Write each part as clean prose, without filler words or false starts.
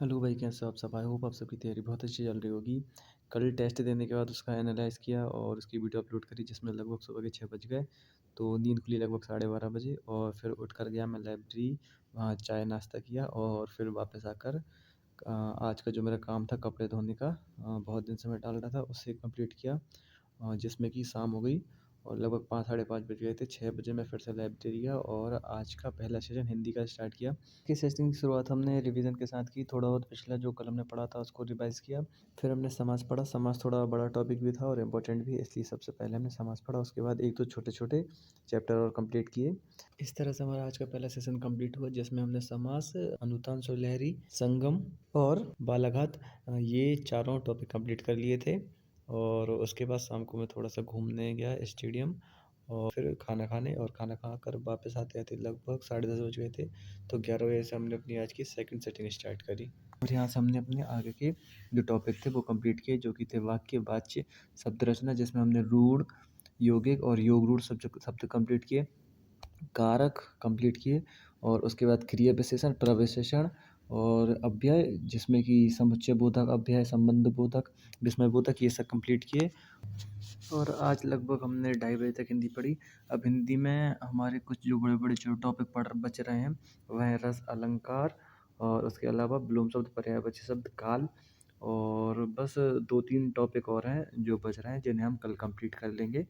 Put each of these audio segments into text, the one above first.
Hello भाई, कैसे हो आप सब? आई होप आप सबकी तैयारी बहुत अच्छी चल रही होगी। कल टेस्ट देने के बाद उसका एनालाइज़ किया और उसकी वीडियो अपलोड करी जिसमें लगभग सुबह के 6 बज गए। तो नींद खुली लगभग 12:30 बजे और फिर उठकर गया मैं लाइब्रेरी, वहाँ चाय नाश्ता किया और फिर वापस आकर आज का जो मेरा काम था कपड़े धोने का, बहुत दिन से मैं टाल रहा था, उसे कंप्लीट किया, जिसमें कि शाम हो गई और लगभग 5 साढ़े 5 बज गए थे। 6 बजे मैं फिर से लाइब्रेरी गया और आज का पहला सेशन हिंदी का स्टार्ट किया। कि सेशन की शुरुआत हमने रिवीजन के साथ की, थोड़ा बहुत पिछला जो कल हमने पढ़ा था उसको रिवाइज़ किया। फिर हमने समाज पढ़ा, समाज थोड़ा बड़ा टॉपिक भी था और इम्पोर्टेंट भी, इसलिए सबसे पहले हमने समाज पढ़ा, उसके बाद 1-2 छोटे-छोटे चैप्टर और कंप्लीट किए। इस तरह से हमारा आज का पहला सेशन कंप्लीट हुआ जिसमें हमने समास, अनुतांश और लहरी, संगम और बालाघाट, ये चारों टॉपिक कंप्लीट कर लिए थे। और उसके बाद शाम को मैं थोड़ा सा घूमने गया स्टेडियम और फिर खाना खाने, और खाना खाकर वापस आते-आते लगभग 10:30 बज गए थे। तो 11 बजे से हमने अपनी आज की सेकंड सेटिंग स्टार्ट करी और यहाँ से हमने अपने आगे के जो टॉपिक थे वो कंप्लीट किए, जो कि थे वाक्य, वाच्य, शब्द रचना, जिसमें हमने रूढ़, यौगिक और योग रूढ़ शब्द शब्द कंप्लीट किए, कारक कंप्लीट किए और उसके बाद क्रिया विशेषण, प्रविशेषण और अव्यय, जिसमें कि समुच्चय बोधक, अव्यय, संबंध बोधक, विस्मय बोधक, ये सब कंप्लीट किए। और आज लगभग हमने 2:30 बजे तक हिंदी पढ़ी। अब हिंदी में हमारे कुछ जो बड़े-बड़े जो टॉपिक बच रहे हैं वह है रस, अलंकार और उसके अलावा विलोम शब्द, पर्यायवाची शब्द, काल, और बस 2-3 टॉपिक और हैं जो बच रहे हैं जिन्हें हम कल कंप्लीट कर लेंगे।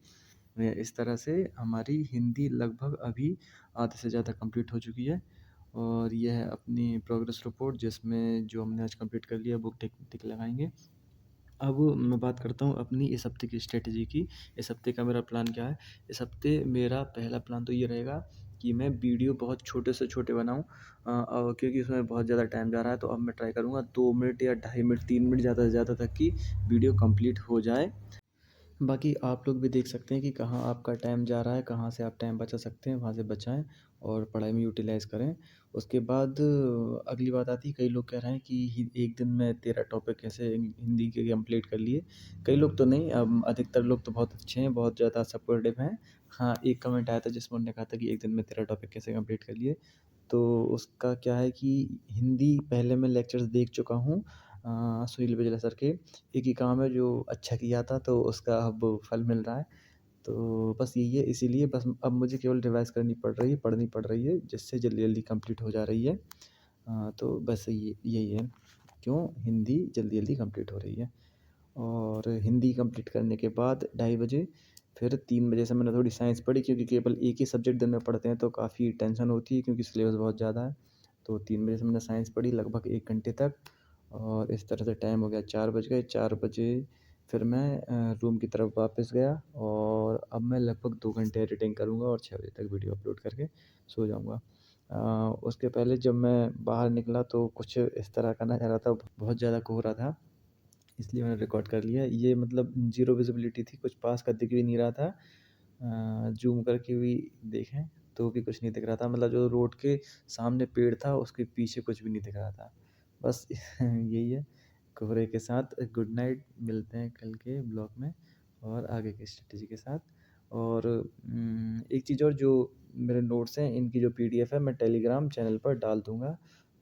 इस तरह से हमारी हिंदी लगभग अभी आधे से ज़्यादा कंप्लीट हो चुकी है और यह है अपनी प्रोग्रेस रिपोर्ट, जिसमें जो हमने आज कंप्लीट कर लिया वो टिक टिक लगाएँगे। अब मैं बात करता हूँ अपनी इस हफ़्ते की स्ट्रैटेजी की। इस हफ़्ते का मेरा प्लान क्या है? इस हफ़्ते मेरा पहला प्लान तो ये रहेगा कि मैं वीडियो बहुत छोटे से छोटे बनाऊँ, क्योंकि उसमें बहुत ज़्यादा टाइम जा रहा है। तो अब मैं ट्राई करूँगा 2 मिनट या ढाई मिनट, 3 मिनट ज़्यादा से ज़्यादा तक की वीडियो कंप्लीट हो जाए। बाकी आप लोग भी देख सकते हैं कि कहाँ आपका टाइम जा रहा है, कहाँ से आप टाइम बचा सकते हैं, वहाँ से बचाएँ और पढ़ाई में यूटिलाइज़ करें। उसके बाद अगली बात आती है, कई लोग कह रहे हैं कि एक दिन में 13 टॉपिक कैसे हिंदी के कंप्लीट कर लिए। कई लोग तो नहीं, अधिकतर लोग तो बहुत अच्छे हैं, बहुत ज़्यादा सपोर्टिव हैं। हाँ, एक कमेंट आया था जिसमें उन्होंने कहा था कि एक दिन में 13 टॉपिक कैसे कंप्लीट कर लिए। तो उसका क्या है कि हिंदी पहले मैं लेक्चर्स देख चुका हूँ, सुनील विजला सर के। एक ही काम है जो अच्छा किया था, तो उसका अब फल मिल रहा है। तो बस यही है, इसीलिए बस अब मुझे केवल रिवाइज़ करनी पड़ रही है, पढ़नी पड़ रही है, जिससे जल्दी-जल्दी कंप्लीट हो जा रही है। तो बस यही है, क्यों हिंदी जल्दी-जल्दी कंप्लीट हो रही है। और हिंदी कंप्लीट करने के बाद 2:30 बजे, फिर 3 बजे से मैंने थोड़ी साइंस पढ़ी, क्योंकि केवल एक ही सब्जेक्ट दिन में पढ़ते हैं तो काफ़ी टेंशन होती है क्योंकि सिलेबस बहुत ज़्यादा है। तो 3 बजे से मैंने साइंस पढ़ी लगभग 1 घंटे तक और इस तरह से टाइम हो गया 4 बज गए। 4 बजे फिर मैं रूम की तरफ वापस गया और अब मैं लगभग 2 घंटे एडिटिंग करूँगा और 6 बजे तक वीडियो अपलोड करके सो जाऊँगा। उसके पहले जब मैं बाहर निकला तो कुछ इस तरह का नज़ारा था, बहुत ज़्यादा कोहरा था। इसलिए मैंने रिकॉर्ड कर लिया। ये मतलब ज़ीरो विज़िबिलिटी थी, कुछ पास का दिख भी नहीं रहा था। ज़ूम करके भी देखें तो भी कुछ नहीं दिख रहा था। मतलब जो रोड के सामने पेड़ था उसके पीछे कुछ भी नहीं दिख रहा था। बस यही है, कोहरे के साथ गुड नाइट, मिलते हैं कल के ब्लॉग में और आगे की स्ट्रैटेजी के साथ। और एक चीज़ और, जो मेरे नोट्स हैं इनकी जो पीडीएफ है मैं टेलीग्राम चैनल पर डाल दूँगा।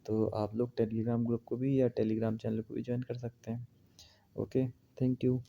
तो आप लोग टेलीग्राम ग्रुप को भी या टेलीग्राम चैनल को भी जॉइन कर सकते हैं। Okay, thank you.